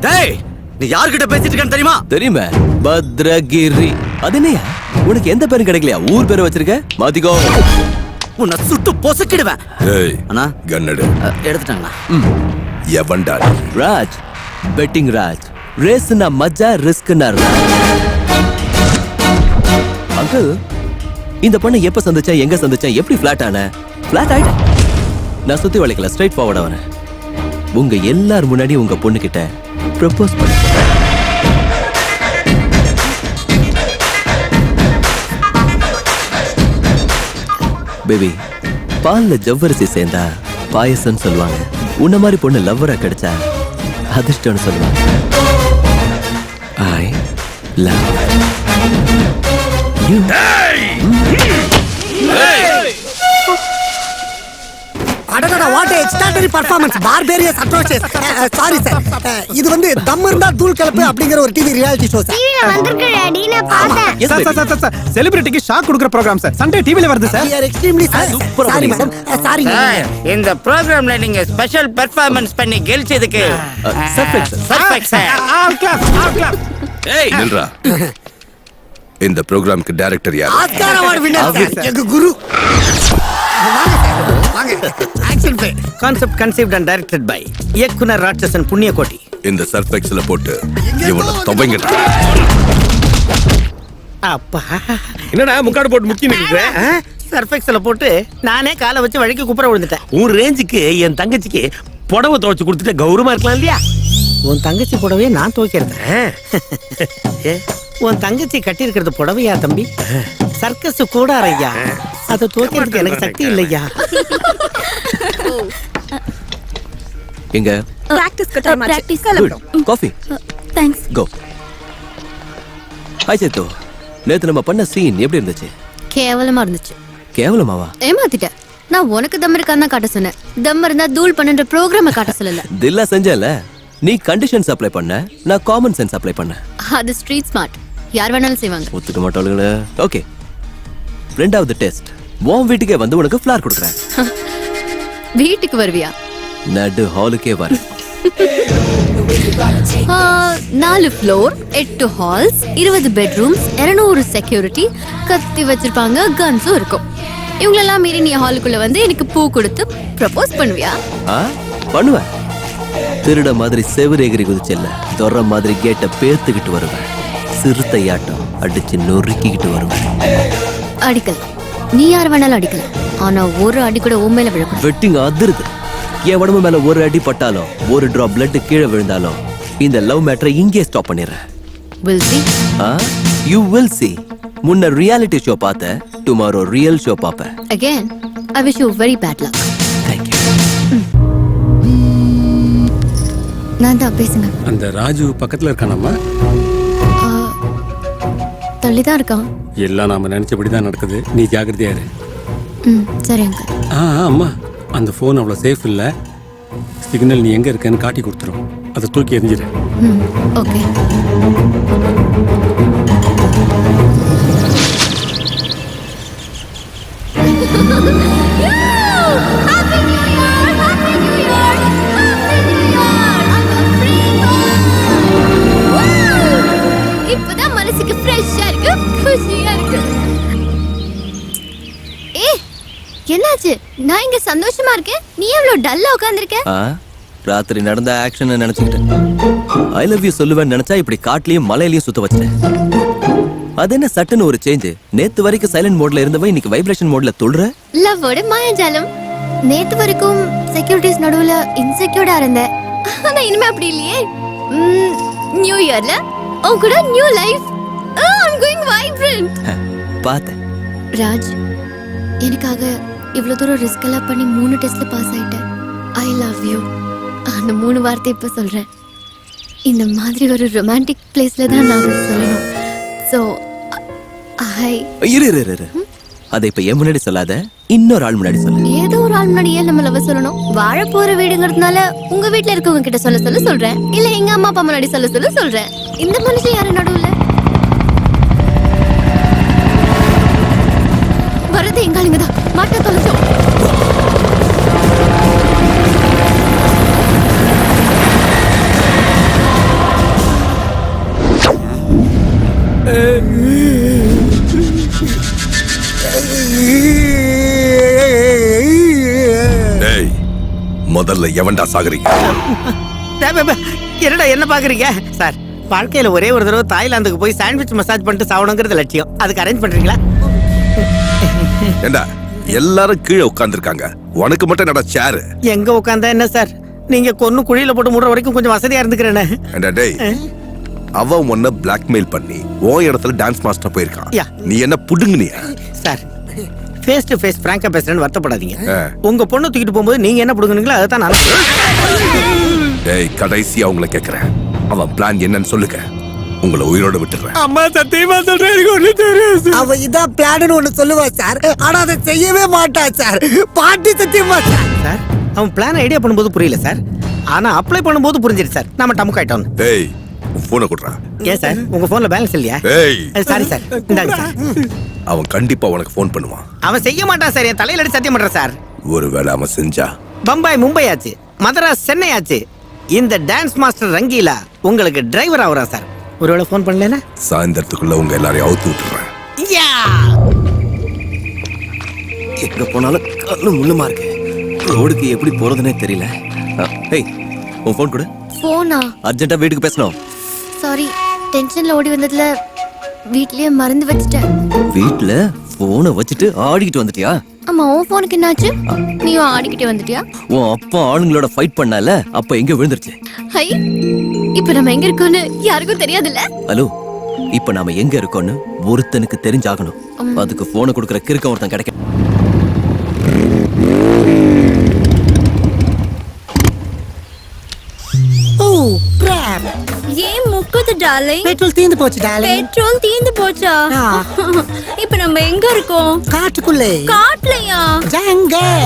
டேய், நீ யார்கிட்ட பேசிட்டு இருக்கன்னு தெரியுமா? தெரியுமே, பத்ரகிரி. அது என்னையா உனக்கு எந்த பேரும் கிடைக்கலையா? ஊர் பேரை வச்சிருக்க. மாத்திக்கோ, உன்னை சுட்டு பொசுக்கிடுவேன். ஏய் அண்ணா கன்னடு எடுத்துட்டாங்களா? எவன்டா? ராஜ், பெட்டிங் ராஜ். ரேஸ்னா மஜா, ரிஸ்க்னா அங்கிள், இந்த பொண்ணை எப்ப சந்திச்சேன், எங்க சந்திச்சேன், எப்படி ஃபிளாட் ஆன? ஃபிளாட் ஆயிட்டேன். நான் சுத்தி வளைக்கல, ஸ்ட்ரைட் ஃபார்வர்ட் ஆனேன். உங்க எல்லார் முன்னாடி உங்க பொண்ணு கிட்ட ப்ரப்போஸ் பண்ண பேபி. பால்ல ஜவ்வரிசி சேர்ந்தா பாயசம் சொல்லுவாங்க. உன்ன மாதிரி பொண்ணு லவ்வரா கிடைச்சா அதிர்ஷ்டம்னு சொல்லுவாங்க. I love you. அடடா, what extraordinary performance, barbarious atrocious. Sorry sir, இது வந்து தம் இருந்தா தூள் கலப்பு அப்படிங்கிற ஒரு டிவி ரியாலிட்டி ஷோ சார். டிவில வந்திருக்கு டாடி, நான் பார்த்தேன். சார் செலிபிரிட்டிக்கு ஷாக் கொடுக்குற ப்ரோகிராம் சார். சண்டே டிவில வருது sir. We are extremely sorry madam. Sorry. இந்த ப்ரோகிராம்ல நீங்க ஸ்பெஷல் பெர்ஃபார்மன்ஸ் பண்ணி கெலிச்சதுக்கு ஏய் நில்றா. இந்த ப்ரோகிராம்க்கு டைரக்டர் யார்? ஆஸ்கார் அவார்ட் வின்னர் எங்க குரு. Action play. Concept conceived and directed by இயக்குனர் ராட்சசன் புண்ணியகோட்டி. இந்த சர்ஃபெக்ஸ்ல போட்டு இவனை தொலைங்கடா. அப்பா, என்னடா முக்காடு போட்டு முக்கி நிக்கிற? சர்ஃபெக்ஸ்ல போட்டு நானே காலை வச்சு வழிக்கு குப்புற விழுந்துட்டேன். உன் ரேஞ்சுக்கு என் தங்கச்சிக்கு புடவை துவைச்சு கொடுத்துட்டு கௌரவமா இருக்கலாம் இல்லையா? உன் தங்கச்சி புடவையை நான் துவைக்கிறேன். உன் தங்கச்சி கட்டி இருக்கிறது புடவையா தம்பி? சர்க்கஸ் கூட ஐயா, அதை துவைக்கிறதுக்கு எனக்கு சக்தி இல்லையா. எங்க பிராக்டிஸ்க்கு டைம் ஆச்சு. practice. கிளம்புறோம். காஃபி. தேங்க்ஸ். கோ. ஹாய் சேத்து. நேத்து நம்ம பண்ண சீன் எப்படி இருந்துச்சு? கேவலமா இருந்துச்சு. கேவலமாவா? ஏமாத்திட்டேன். நான் உனக்கு தம் இருக்கான்னு காட்ட சொன்னேன். தம் இருந்தா தூள் பண்ணுன்ற ப்ரோக்ராம காட்ட சொல்லல. தில்லா செஞ்சல. நீ கண்டிஷன்ஸ் அப்ளை பண்ண, நான் காமன் சென்ஸ் அப்ளை பண்ண. அது ஸ்ட்ரீட் ஸ்மார்ட். யார் வேணாலும் செய்வாங்க. ஒத்துக்க மாட்டாளுங்களே. ஓகே, ரெண்டாவது டெஸ்ட். உன் வீட்டுக்கே வந்து உனக்கு ஃப்ளார் கொடுக்குறேன். வீட்டுக்கு வருவியா? நடு ஹாலுக்கே வர. 4 ஃப்ளோர், 8 ஹால்ஸ், 20 பெட்ரூம்ஸ், 200 செக்யூரிட்டி, கத்தி வச்சிருப்பாங்க, கன்ஸும் இருக்கும். இவங்களெல்லாம் மீறி நீ ஹாலுக்குள்ள வந்து எனக்கு பூ கொடுத்து ப்ரப்போஸ் பண்ணுவியா? பண்ணுவேன். திருட மாதிரி செவுரு எகிரி குதிச்சல்ல, தொற மாதிரி கேட்ட பேத்துக்கிட்டு வருவேன். சிறுத்தையாட்டம் அடிச்சு நொறுக்கிக்கிட்டு வருவேன். அடிக்கல, நீ யார் வேணாலும் அடிக்கல. ஆனா ஒரு அடி கூட உன் மேல விழக்கூடாது. வெட்டிங் அதிருது. என் உடம்பு மேல ஒரு அடி பட்டாலும், ஒரு டிராப் பிளட் கீழே விழுந்தாலும் இந்த லவ் மேட்டரை இங்கே ஸ்டாப் பண்ணிடுறேன். Will see. You will see. முன்ன ரியாலிட்டி ஷோ பார்த்த, டுமாரோ ரியல் ஷோ பார்ப்பேன். Again, I wish you very bad luck. Thank you. நான் தான் பேசுங்க. அந்த ராஜு பக்கத்துல இருக்கானம்மா? தள்ளிதான் இருக்கான். எல்லாம் நாம நினைச்சபடி தான் நடக்குது. நீ ஜாக்கிரதையா இரு. சரி அங்கிள். அம்மா, அந்த ஃபோன் அவ்வளோ சேஃப் இல்லை. சிக்னல் நீ எங்கே இருக்கன்னு காட்டி கொடுத்துரும். அதை தூக்கி எறிஞ்சிரு. ஓகே. இப்பதான் மனசுக்கு ஃப்ரெஷ்ஷா இருக்கு, குஷியா இருக்கு. என்னாச்சு? நான் இங்க சந்தோஷமா இருக்கேன், நீ எவ்வளவு டல்லா உட்கார்ந்திருக்க? ராத்திரி நடந்த ஆக்ஷன் நினைச்சுக்கிட்டேன். ஐ லவ் யூ சொல்லுவேன்னு நினைச்சா இப்படி காட்டுலயும் மலையிலயும் சுத்த வச்சேன். அது என்ன சட்டுன்னு ஒரு சேஞ்ச்? நேத்து வரைக்கும் சைலண்ட் மோட்ல இருந்தவன் இன்னைக்கு வைப்ரேஷன் மோட்ல துள்ளுற. லவ்வோட மாயாஜாலம். நேத்து வரைக்கும் செக்யூரிட்டிஸ் நடுவுல இன்செக்யூர்டா இருந்தேன். ஆனா இனிமே அப்படி இல்லையே. நியூ இயர்ல உன் கூட new life. I'm going vibrant. பாத்தேன். ராஜ், எனக்காக இவ்வளவு தூரம் ரிஸ்க் எல்லாம் பண்ணி 3 டெஸ்ட்ல பாஸ் ஆயிட்டேன். ஐ லவ் யூ. அந்த 3 வார்த்தை இப்ப சொல்றேன். இந்த மாதிரி ஒரு ரொமான்டிக் பிளேஸ்ல தான் நான் சொல்லணும். சோ இரு. அதை இப்ப என் முன்னாடி சொல்லாத, இன்னொரு ஆள் முன்னாடி சொல்லு. ஏதோ ஒரு ஆள் முன்னாடி ஏன் நம்ம லவ் சொல்லணும்? வாழ போற வீடுங்கிறதுனால உங்க வீட்ல இருக்கவங்க கிட்ட சொல்ல சொல்றேன். இல்ல எங்க அம்மா அப்பா முன்னாடி சொல்ல சொல்றேன். இந்த மனுஷன் யாரு நடுவுல? வரது எங்க ஆளுங்க தான். மாட்ட தொலைச்சோம். டேய் முதல்ல எவன்டா சாகுறீங்க? என்னடா என்ன பாக்குறீங்க சார்? வாழ்க்கையில ஒரே ஒரு தடவை தாய்லாந்துக்கு போய் சாண்ட்விச் மசாஜ் பண்ணிட்டு சாவணுங்கிறது லட்சியம். அதுக்கு அரேஞ்ச் பண்றீங்களா? ஏண்டா எல்லாரும் கீழே உட்கார்ந்திருக்காங்க, உனக்கு மட்டும் என்னடா சேரு? எங்க உட்கார்ந்தா என்ன சார்? நீங்க கொன்னு குழியில போட்டு மூடுற வரைக்கும் கொஞ்சம் வசதியா இருந்துக்கிறேனே. ஏண்டா டேய், அவன் உன்னை பிளாக்மெயில் பண்ணி உன் இடத்துல டான்ஸ் மாஸ்டர் போயிருக்கான். யா. நீ என்ன புடுங்குனியா? சார் ஃபேஸ் டு ஃபேஸ் பிராங்கா பேசுறேன்னு வருத்தப்படாதீங்க. உங்க பொண்ணு தூக்கிட்டு போகும்போது நீங்க என்ன புடுங்குனீங்களோ அதை தான் நான். டேய் கடைசியா அவங்கள கேக்குறேன், அவன் பிளான் என்னன்னு சொல்லுங்க, உங்களை உயிரோட விட்டுறேன். அம்மா சத்தியமா சொல்றேன், எனக்கு ஒண்ணு தெரியும். அவ இதான் பிளான்னு ஒண்ணு சொல்லுவா சார், ஆனா அதை செய்யவே மாட்டா சார். பாட்டி சத்தியமா சார். சார் அவன் பிளான் ஐடியா பண்ணும்போது புரியல சார், ஆனா அப்ளை பண்ணும்போது புரிஞ்சிருச்சு சார். நாம டமுக் ஆயிட்டோம். டேய் போனை கொடுறா. ஏன் சார் உங்க போன்ல பேலன்ஸ் இல்லையா? டேய் சாரி சார், இந்தாங்க சார். அவன் கண்டிப்பா உனக்கு ஃபோன் பண்ணுவான். அவன் செய்ய மாட்டான் சார், என் தலையில அடி சத்தியம் பண்றேன் சார். ஒருவேளை அவன் செஞ்சா பம்பாய் மும்பை ஆச்சு, மதராஸ் சென்னை ஆச்சு, இந்த டான்ஸ் மாஸ்டர் ரங்கீலா உங்களுக்கு டிரைவர் ஆகுறான் சார். ஒருவேளை ஃபோன் பண்ணலனா சாயந்தரத்துக்குள்ள உங்க எல்லாரையும் அவுத்து விட்டுறேன். எங்க போனாலும் கல்லு முள்ளுமா இருக்கு, ரோடுக்கு எப்படி போறதுனே தெரியல. ஹேய் உன் ஃபோன் கொடு. போனா? அர்ஜென்ட்டா வீட்டுக்கு பேசணும். சாரி, டென்ஷன்ல ஓடி வந்ததுல வீட்லயே மறந்து வச்சிட்டேன். வீட்ல போனை வச்சுட்டு ஆடிக்கிட்டு வந்துட்டியா? ஆமா, உன் போனுக்கு என்னாச்சு? நீயும் ஆடிக்கிட்டே வந்துட்டியா? உன் அப்பா ஆளுங்களோட ஃபைட் பண்ணால, அப்ப எங்க விழுந்துருச்சு. ஹை, இப்ப நம்ம எங்க இருக்கோம்னு யாருக்கும் தெரியாதுல்ல? ஹலோ, இப்ப நாம எங்க இருக்கோம்னு ஒருத்தனுக்கு தெரிஞ்சாகணும். அதுக்கு போனை கொடுக்கற கிறுக்க ஒருத்தன் கிடைக்கும். ஏன் முக்குது டார்லிங்? பெட்ரோல் தீந்து போச்சு டார்லிங். பெட்ரோல் தீந்து போச்சா? இப்போ நம்ம எங்க இருக்கோம்? காட்டுக்குள்ளே. காட்டுலயா? ஜங்கல்.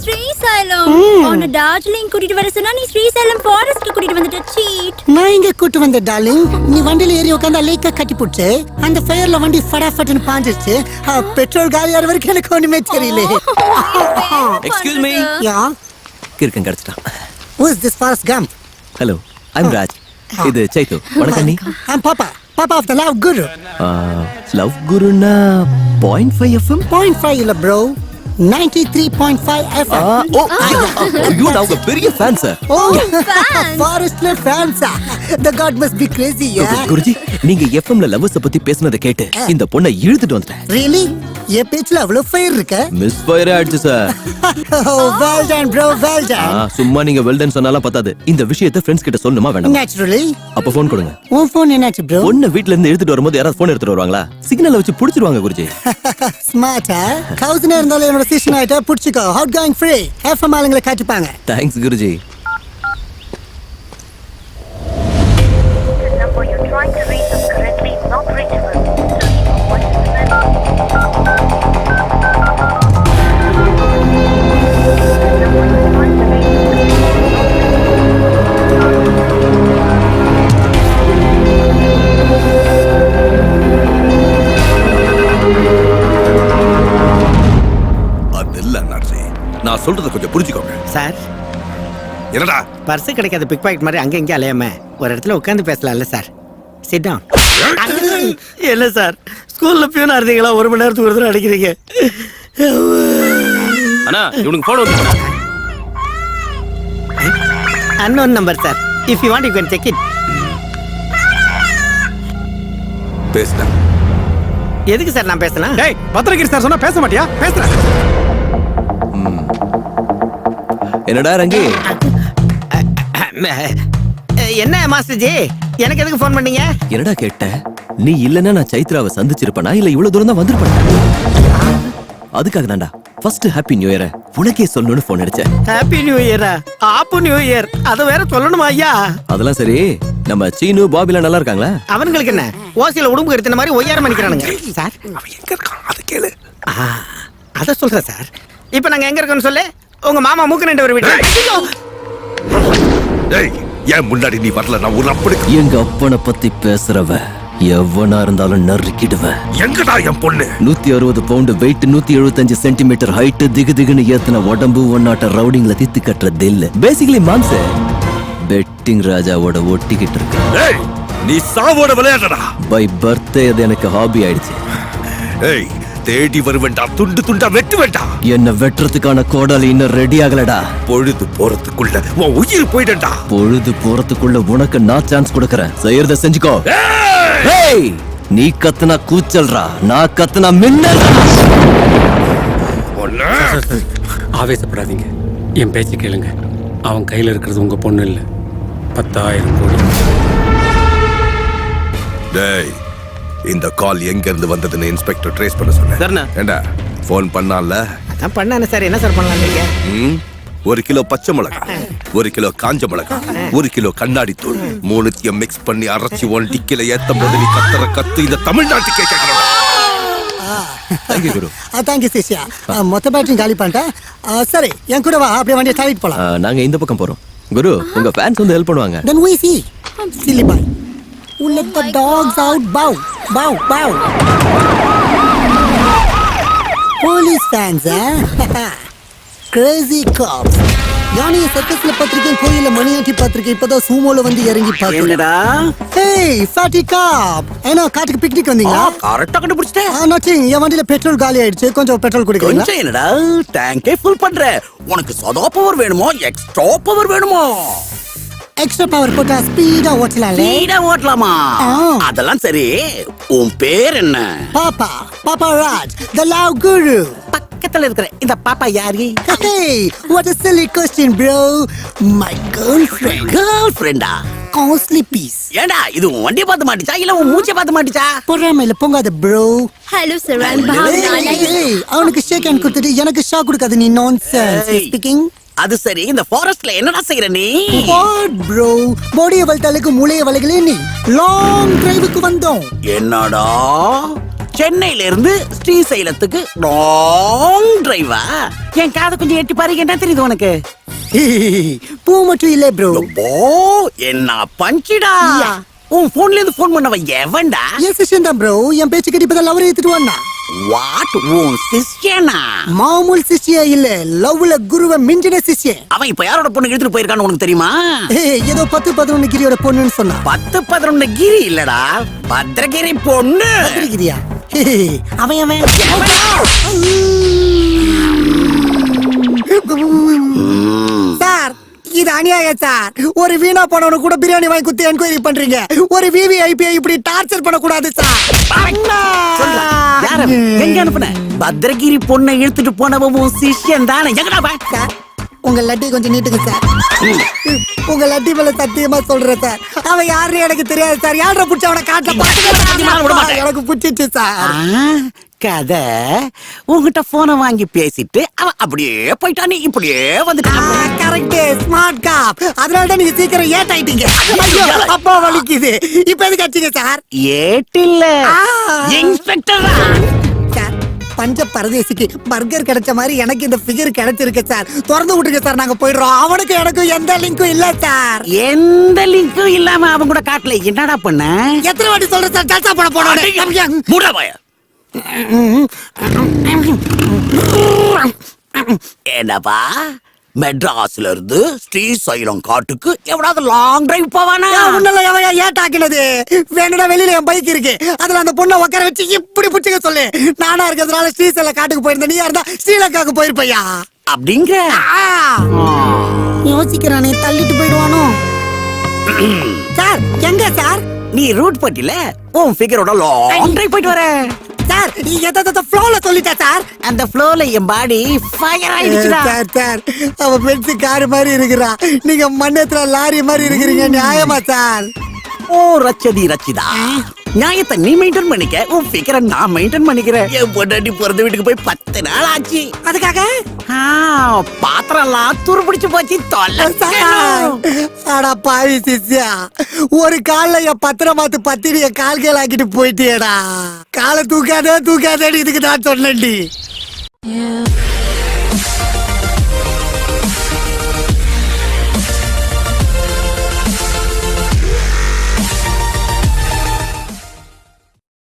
ஸ்ரீசைலம். உன்னை டார்ஜிலிங் கூட்டிட்டு வர சொன்னா நீ ஸ்ரீசைலம் ஃபாரஸ்ட்க்கு கூட்டிட்டு வந்துட்ட. சீட். நான் இங்க கூட்டு வந்த டார்லிங், நீ வண்டியில ஏறி உட்கார்ந்து லேக்க கட்டி போட்டு அந்த ஃபயர்ல வண்டி ஃபடாஃபட்னு பாஞ்சிருச்சு. பெட்ரோல் காலியாற வரைக்கும் எனக்கு ஒண்ணுமே தெரியல. Excuse me. யா, கிறுக்கன் கிடைச்சிட்டான். who is this Forrest Gump? Hello, I'm Raj. இது சைத்து. வணக்கம். நீ? I'm Papa of the Love Guru. Love குருனா 0.5 FM? 0.5 இல்ல bro, 93.5 FM. ஐயோ, நான் உங்க பெரிய ஃபேன் சார். ஃபாரஸ்ட்ல ஃபேன்ஸா? The god must be crazy, yeah. Guruji, நீங்க எஃப்எம்ல லவ்வர்ஸ் பத்தி பேசுனதை கேட்டு இந்த பொண்ணை இழுத்துட்டு வந்துட்டேன். Really? என் பேச்சுல அவ்வளவு ஃபயர் இருக்க? மிஸ் ஃபயர் ஆயிடுச்சு sir. Well done bro, well done. சும்மா நீங்க வெல்டன் சொன்னாலும் பத்தாது. இந்த விஷயத்தை ஃப்ரெண்ட்ஸ் கிட்ட சொல்லணுமா வேண்டாம்? Naturally. அப்ப ஃபோன் கொடுங்க. உன் ஃபோன் என்னாச்சு bro? பொண்ணு வீட்ல இருந்து எடுத்துட்டு வரும்போது யாராவது ஃபோன் எடுத்துட்டு வருவாங்களா? சிக்னலை வச்சு புடிச்சிருவாங்க குருஜி. ஸ்மார்ட்டா? கவுசனா இருந்தாலும் என்னோட சீசன் ஆயிட்டா புடிச்சுக்கோ. Out going free. எஃப்எம் ஆளுங்களை காட்டிப்பாங்க. தேங்க்ஸ் குருஜி. நான் சொல்றத கொஞ்சம் புரிஞ்சுக்கோங்க சார். என்னடா பர்ஸ் கிடைக்காத பிக் பாக்கெட் மாதிரி அங்க இங்க அலையாம ஒரு இடத்துல உட்கார்ந்து பேசலாம்ல சார்? Sit down. என்ன சார், ஸ்கூல்ல பியூனா இருந்தீங்களா? ஒரு மணி நேரத்துக்கு ஒரு தடவை அடிக்கிறீங்க. அண்ணா, இவனுக்கு போன் வந்து. Unknown number sir. If you want you can check it. பேசுடா. எதுக்கு சார் நான் பேசணும்? டேய், பத்திரகிரி சார் சொன்னா பேச மாட்டியா? பேசுறேன். என்னடா ரங்கி? என்ன மாஸ்டர் ஜி, எனக்கு எதுக்கு ஃபோன் பண்ணீங்க? என்னடா கேட்ட? நீ இல்லனா நான் சைத்ராவை சந்திச்சிருப்பனா இல்ல இவ்வளவு தூரம் தான் வந்திருப்பேன்? அதுக்காக தான்டா ஃபர்ஸ்ட் ஹாப்பி நியூ இயர் உனக்கே சொல்லணும்னு ஃபோன் அடிச்சேன். ஹாப்பி நியூ இயரா? ஆப்பு நியூ இயர் அத வேற சொல்லணுமா ஐயா? அதெல்லாம் சரி, நம்ம சீனு பாபிலாம் நல்லா இருக்காங்களா? அவங்களுக்கு என்ன, ஓசில உடம்பு எடுத்த மாதிரி ஒய்யாரம் பண்ணிக்கிறானுங்க சார். அவன் எங்க இருக்கான் அது கேளு. அத சொல்றேன் சார். இப்போ நாங்க எங்க இருக்கோம்னு சொல்லு. உங்க மாமா மூக்கனண்ட ஒரு வீடு. டேய், ஏன் முன்னாடி நீ வரல? நான் ஒரு அப்படி எங்க அப்பனை பத்தி பேசுறவ எவனா இருந்தாலும் நறுக்கிடுவேன். எங்கடா என் பொண்ணு? 160 பவுண்ட் வெயிட், 175 சென்டிமீட்டர் ஹைட், திகு திகுன்னு ஏத்தின உடம்பு, ஒன்னாட்ட ரவுடிங்ல தித்து கட்டுறது இல்ல. பேசிக்கலி மாம்ச பெட்டிங் ராஜாவோட ஒட்டிக்கிட்டு இருக்கு. டேய், நீ சாவோட விளையாடுறா. பை பர்த்டே அது எனக்கு ஹாபி ஆயிடுச்சு. ஏய், தேடி வருவேண்டா, துண்டு துண்டா வெட்டுவேண்டா. என்ன வெட்டுறதுக்கான கோடாலி இன்னும் ரெடி ஆகலடா. பொழுது போறதுக்குள்ள உன் உயிர் போயிடண்டா. பொழுது போறதுக்குள்ள உனக்கு நான் சான்ஸ் கொடுக்கறேன். செய்யறத செஞ்சுக்கோ. ஏய், நீ கத்துனா கூச்சல்றா, நான் கத்துனா மின்னல்றா. ஆவேசப்படாதீங்க, என் பேச்சு கேளுங்க. அவன் கையில இருக்கிறது உங்க பொண்ணு இல்ல, 10,000 கோடி. டேய், இந்த கால் எங்க இருந்து வந்ததுன்னு இன்ஸ்பெக்டர் ட்ரேஸ் பண்ண சொன்னேன். ஏண்டா ஃபோன் பண்ணான்ல? அதான் பண்ணானே சார். என்ன சார் பண்ணலாம் நீங்க? 1 கிலோ பச்சை மிளகாய், 1 கிலோ காஞ்ச மிளகாய், 1 கிலோ கண்ணாடி தூள், மூணுத்தையும் மிக்ஸ் பண்ணி அரைச்சி ஒன் டிக்கில ஏத்தும் போது நீ கத்துற கத்து இந்த தமிழ்நாட்டுக்கே கேட்கணும். தேங்க்யூ குரு. தேங்க்யூ சிஷ்யா. மொத்த பேட்டரி காலி பண்ணிட்டேன். சரி, என் கூட வா, அப்படியே வண்டியை தள்ளிட்டு போலாம். நாங்க இந்த பக்கம் போறோம். குரு, உங்க ஃபேன்ஸ் வந்து ஹெல்ப் பண்ணுவாங்க. Then we see. Silly boy. Who let the dogs out? Bow, bow, bow. Police fans, Crazy cops. யானைய சர்க்கஸ்ல பாத்திருக்கேன், கோயில மணியாட்டி பாத்திருக்கேன், இப்பதான் சூமோல வந்து இறங்கி பாத்திருக்கேன். ஹேய் ஃபேட்டி காப், என்ன காட்டுக்கு பிக்னிக் வந்தீங்களா? கரெக்டா கண்டுபிடிச்சிட்டேன். நத்திங், என் வண்டியில பெட்ரோல் காலி ஆயிடுச்சு, கொஞ்சம் பெட்ரோல் குடிக்கிறீங்களா? கொஞ்சம் என்னடா, டேங்கே ஃபுல் பண்றேன். உனக்கு சதா பவர் வேணுமோ எக்ஸ்ட்ரா பவர் வேணுமோ? எக்ஸ்ட்ரா பவர் போட்டா ஸ்பீடா ஓட்டலாம்ல. ஸ்பீடா ஓட்டலாமா? அதெல்லாம் சரி, உன் பேர் என்ன? பாப்பா, பாப்பா ராஜ், the love guru. பக்கத்துல இருக்கிற இந்த பாப்பா யாரு? Hey, what a silly question, bro. My girlfriend. Girlfriend-ஆ? Costly piece. ஏண்டா, இது உன் வண்டியை பார்த்து மாட்டிச்சா இல்ல உன் மூச்சை பார்த்து மாட்டிச்சா? பொறாமையில பொங்காத bro. Hello sir, I'm Bhavna. அவனுக்கு ஷேக் ஹேண்ட் கொடுத்துட்டு எனக்கு ஷாக் கொடுக்காத நீ. Nonsense speaking. அது சரி, இந்த ஃபாரஸ்ட்ல என்னடா செய்யற நீ? What bro? பாடியை வளர்த்தாலுக்கு மூளையை வளைகளே நீ. லாங் டிரைவுக்கு வந்தோம். என்னடா, சென்னையில இருந்து ஸ்ரீசைலத்துக்கு லாங் டிரைவா? என் காதை கொஞ்சம் எட்டி பாருங்க, என்ன தெரியுது உனக்கு? பூ மட்டும் இல்ல ப்ரோ. என்ன பஞ்சிடா. உன் போன்ல இருந்து போன் பண்ணவ எவன்டா? என் சிஷ்யன் தான் ப்ரோ. என் பேச்சு கேட்டு இப்பதான் லவ் ஏத்திட்டு வந்தா. வாட், உன் சிஷ்யனா? மாமூல் சிஷ்யா இல்ல, லவ்ல குருவை மிஞ்சின சிஷ்யன். அவன் இப்ப யாரோட பொண்ணு எடுத்துட்டு போயிருக்கான்னு உனக்கு தெரியுமா? ஏதோ 10-11 கிரியோட பொண்ணுன்னு சொன்னா. 10-11 கிரி இல்லடா, பத்ரகிரி பொண்ணு. பத்ரகிரியா? அவன் சார், இது அநியாயம் சார். ஒரு வீணா போனவனு கூட பிரியாணி வாங்கி குத்தி என்கொயரி பண்றீங்க. ஒரு விவிஐபி இப்படி டார்ச்சர் பண்ணக்கூடாது சார். எங்க அனுப்புன? பத்ரகிரி பொண்ணை இழுத்துட்டு போனவன் சிஷ்யன் தானே. எங்கடா சார், உங்க லட்டி கொஞ்சம் நீட்டுங்க சார். உங்க லட்டி மேல சத்தியமா சொல்றேன் சார், அவன் யாருன்னு எனக்கு தெரியாது சார். யார புடிச்ச அவனை காட்டல, எனக்கு புடிச்சிச்சு சார். கதை உங்ககிட்ட போனை வாங்கி பேசிட்டு அவன் அப்படியே போயிட்டானே, இப்படியே வந்துட்டான். கரெக்ட், ஸ்மார்ட் காப். அதனால தான் நீங்க சீக்கிரம் ஏட் ஆயிட்டீங்க. அப்பா வலிக்குது. இப்ப எதுக்கு ஆச்சுங்க சார்? ஏட் இல்ல, இன்ஸ்பெக்டர் சார். பஞ்ச பரதேசிக்கு பர்கர் கிடைச்ச மாதிரி எனக்கு இந்த ஃபிகர் கிடைச்சிருக்கு சார். திறந்து விட்டுருங்க சார், நாங்க போயிடுறோம். அவனுக்கு எனக்கும் எந்த லிங்க்கும் இல்ல சார். எந்த லிங்க்கும் இல்லாம அவன் கூட காட்டல. என்னடா பண்ண? எத்தனை வாட்டி சொல்றேன் சார், ஜல்சா பண்ண போனோம். மூடா என்னப்பா, மெட்ராஸ்ல இருந்து ஸ்ரீசைலம் காட்டுக்கு எவ்வளவு லாங் டிரைவ் போவானா? ஏட்டாக்கினது வேணும்னா வெளியில என் பைக் இருக்கு, அதுல அந்த பொண்ணை உட்கார வச்சு இப்படி புடிச்சுக்க சொல்லு. நானா இருக்கிறதுனால ஸ்ரீசைலம் காட்டுக்கு போயிருந்தேன், நீ இருந்தா ஸ்ரீலங்காவுக்கு போயிருப்பையா அப்படிங்க. யோசிக்கிறானே, தள்ளிட்டு போயிடுவானோ சார். எங்க சார்? நீ ரூட் பட்டில உன் ஃபிகரோட லாங் டிரைவ் போயிட்டு வர சார். எந்த ஃப்ளோல சொல்லிட்டா சார். அந்த ஃப்ளோல என் பாடி ஃபயர் ஆயிடுச்சுடா. சார் சார், அவ பென்ஸ் கார் மாதிரி இருக்கிறா, நீங்க மண்ணேத்துல லாரி மாதிரி இருக்கிறீங்க. நியாயமா சார்? ஓ ரச்சதி ரச்சிதா, நியாயத்தை நீ மெயின்டைன் பண்ணிக்க, உன் ஃபிகரை நான் மெயின்டைன் பண்ணிக்கிறேன். என் பொண்டாட்டி பிறந்த வீட்டுக்கு போய் 10 நாள் ஆச்சு. அதுக்காக பாத்திரம் எல்லாம் துரு பிடிச்சு போச்சு. அடா பாவி சிஷ்யா, ஒரு கால்ல என் பத்திரமாத்து பத்தினிய கால்கள் ஆக்கிட்டு போயிட்டியடா. காலை தூக்காதே தூக்காதேன்னு இதுக்கு நான் சொன்னேன்டி.